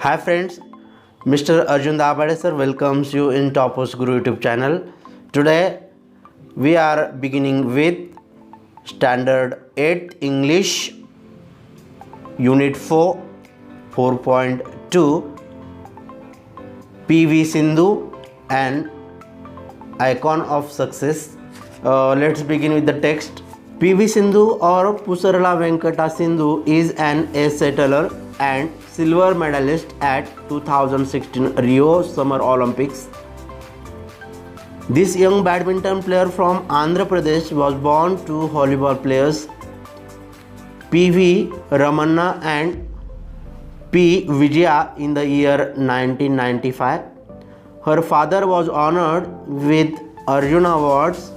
Hi friends, Mr. Arjun Dabade sir welcomes you in Topos Guru YouTube channel. Today we are beginning with Standard 8 English Unit 4 4.2 PV Sindhu and Icon of Success. Let's begin with the text. PV Sindhu or Pusarla Venkata Sindhu is an ace settler and silver medalist at 2016 Rio Summer Olympics. This young badminton player from Andhra Pradesh was born to volleyball players P.V. Ramanna and P. Vijaya in the year 1995. Her father was honored with Arjuna Awards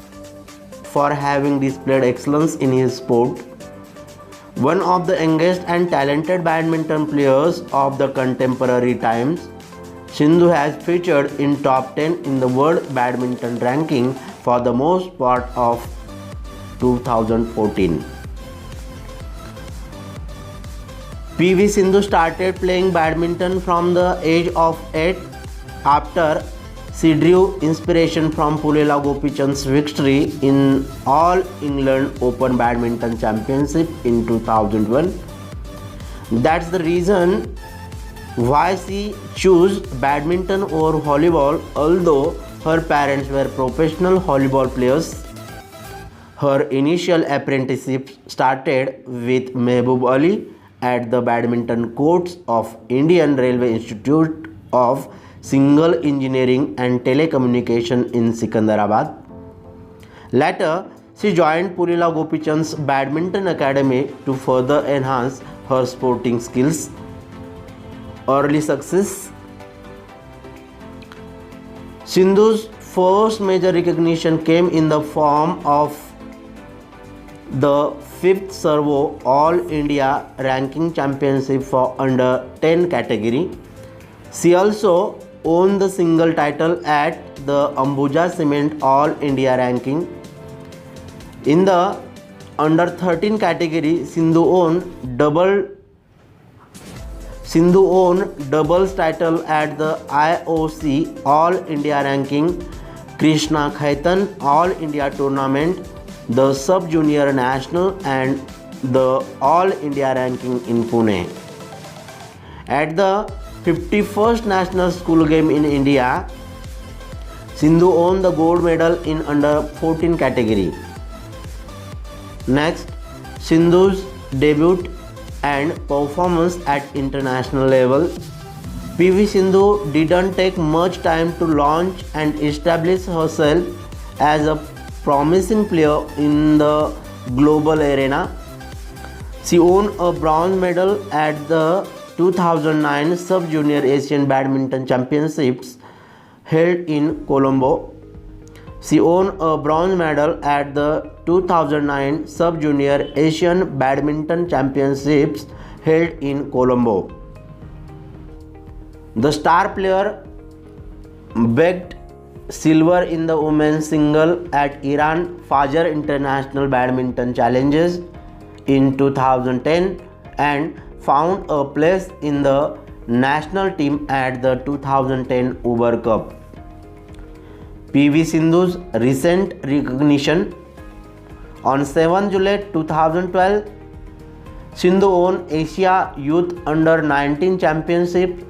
for having displayed excellence in his sport. One of the youngest and talented badminton players of the contemporary times, Sindhu has featured in top 10 in the world badminton ranking for the most part of 2014. PV Sindhu started playing badminton from the age of 8 after she drew inspiration from Pulela Gopichand's victory in All England Open Badminton Championship in 2001. That's the reason why she chose badminton over volleyball. Although her parents were professional volleyball players, her initial apprenticeship started with Mehboob Ali at the badminton courts of Indian Railway Institute of Single Engineering and Telecommunication in Secunderabad. Later, she joined Pulela Gopichand's Badminton Academy to further enhance her sporting skills. Early success. Sindhu's first major recognition came in the form of the 5th Servo All India Ranking Championship for Under 10 category. She also won the single title at the Ambuja Cement All India Ranking. In the Under 13 category, Sindhu won doubles title at the IOC All India Ranking, Krishna Khaitan All India Tournament, the Sub Junior National and the All India Ranking in Pune. At the 51st National School Game in India, Sindhu won the gold medal in Under 14 category. Next, Sindhu's debut and performance at international level. PV Sindhu didn't take much time to launch and establish herself as a promising player in the global arena. She won a bronze medal at the 2009 Sub-Junior Asian Badminton Championships held in Colombo. She won a bronze medal at the 2009 Sub-Junior Asian Badminton Championships held in Colombo. The star player bagged silver in the women's single at Iran Fajr International Badminton Challenges in 2010 and found a place in the national team at the 2010 Uber Cup. PV Sindhu's recent recognition. On 7 July 2012, Sindhu won Asia Youth Under 19 Championship.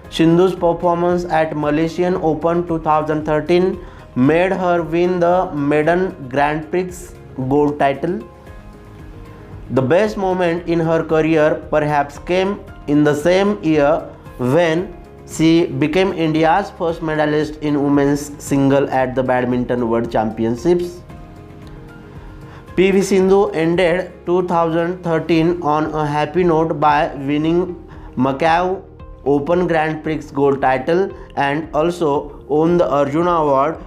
Sindhu's performance at Malaysian Open 2013 made her win the maiden Grand Prix gold title. The best moment in her career perhaps came in the same year when she became India's first medalist in women's single at the Badminton World Championships. PV Sindhu ended 2013 on a happy note by winning Macau Open Grand Prix gold title and also won the Arjuna Award,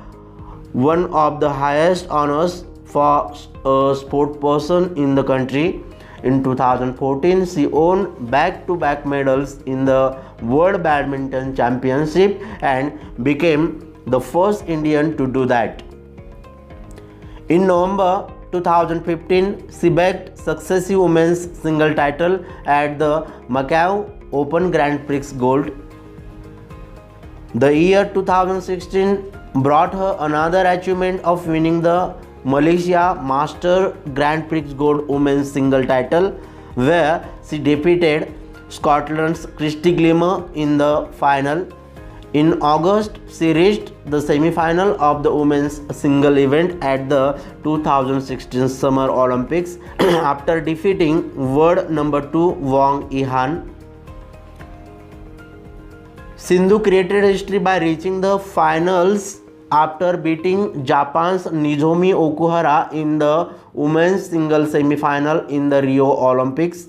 one of the highest honors for a sport person in the country. In 2014, she won back-to-back medals in the World Badminton Championship and became the first Indian to do that. In November 2015, she bagged successive women's single title at the Macau Open Grand Prix gold. The year 2016 brought her another achievement of winning the Malaysia Master Grand Prix Gold Women's Single title, where she defeated Scotland's Christy Glimmer in the final. In August, she reached the semi-final of the women's single event at the 2016 Summer Olympics after defeating world number 2 Wang Yihan. Sindhu created history by reaching the finals after beating Japan's Nozomi Okuhara in the women's single semi-final in the Rio Olympics.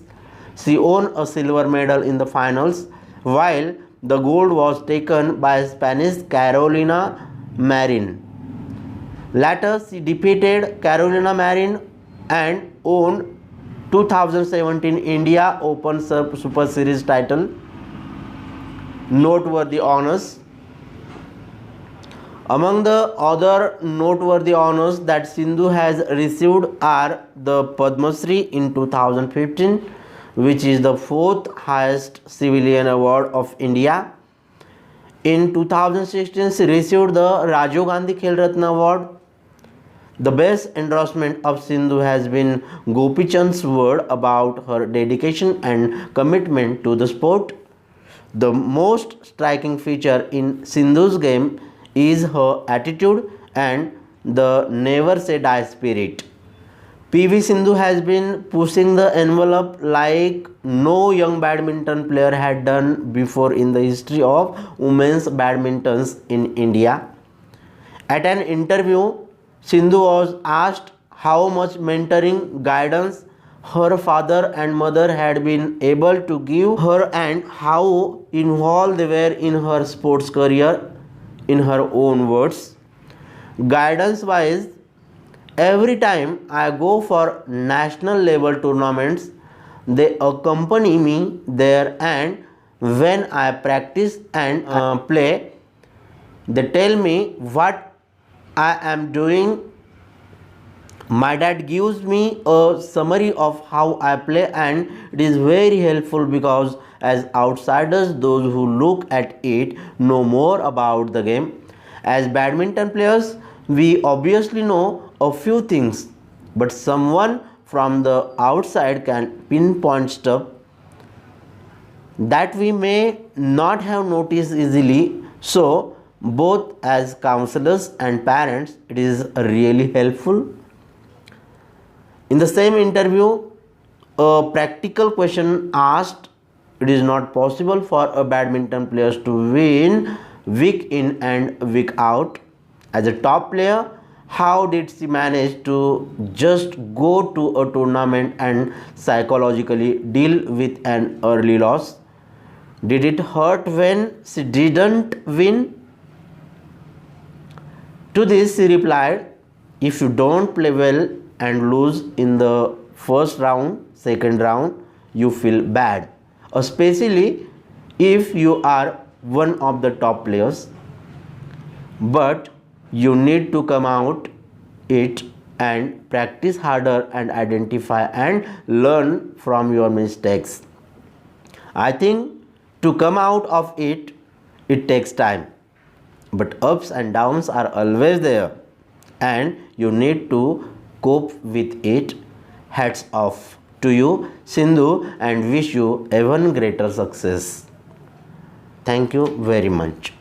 She won a silver medal in the finals, while the gold was taken by Spanish Carolina Marin. Later, she defeated Carolina Marin and won 2017 India Open Super Series title. Noteworthy honors. Among the other noteworthy honors that Sindhu has received are the Padma Shri in 2015, which is the fourth highest civilian award of India. In 2016, she received the Rajiv Gandhi Khel Ratna Award. The best endorsement of Sindhu has been Gopi Chand's word about her dedication and commitment to the sport. The most striking feature in Sindhu's game is her attitude and the never say die spirit. PV Sindhu has been pushing the envelope like no young badminton player had done before in the history of women's badminton in India. At an interview, Sindhu was asked how much mentoring, guidance her father and mother had been able to give her and how involved they were in her sports career. In her own words, guidance wise, every time I go for national level tournaments, they accompany me there, and when I practice and play, they tell me what I am doing. My dad gives me a summary of how I play, and it is very helpful because as outsiders, those who look at it know more about the game. As badminton players, we obviously know a few things, but someone from the outside can pinpoint stuff that we may not have noticed easily. So, both as counselors and parents, it is really helpful. In the same interview, a practical question asked, it is not possible for a badminton player to win week in and week out. As a top player, how did she manage to just go to a tournament and psychologically deal with an early loss? Did it hurt when she didn't win? To this, she replied, if you don't play well and lose in the first round, second round, you feel bad, especially if you are one of the top players. But you need to come out it and practice harder and identify and learn from your mistakes. I think to come out of it, it takes time, but ups and downs are always there, and you need to cope with it. Hats off to you, Sindhu, and wish you even greater success. Thank you very much.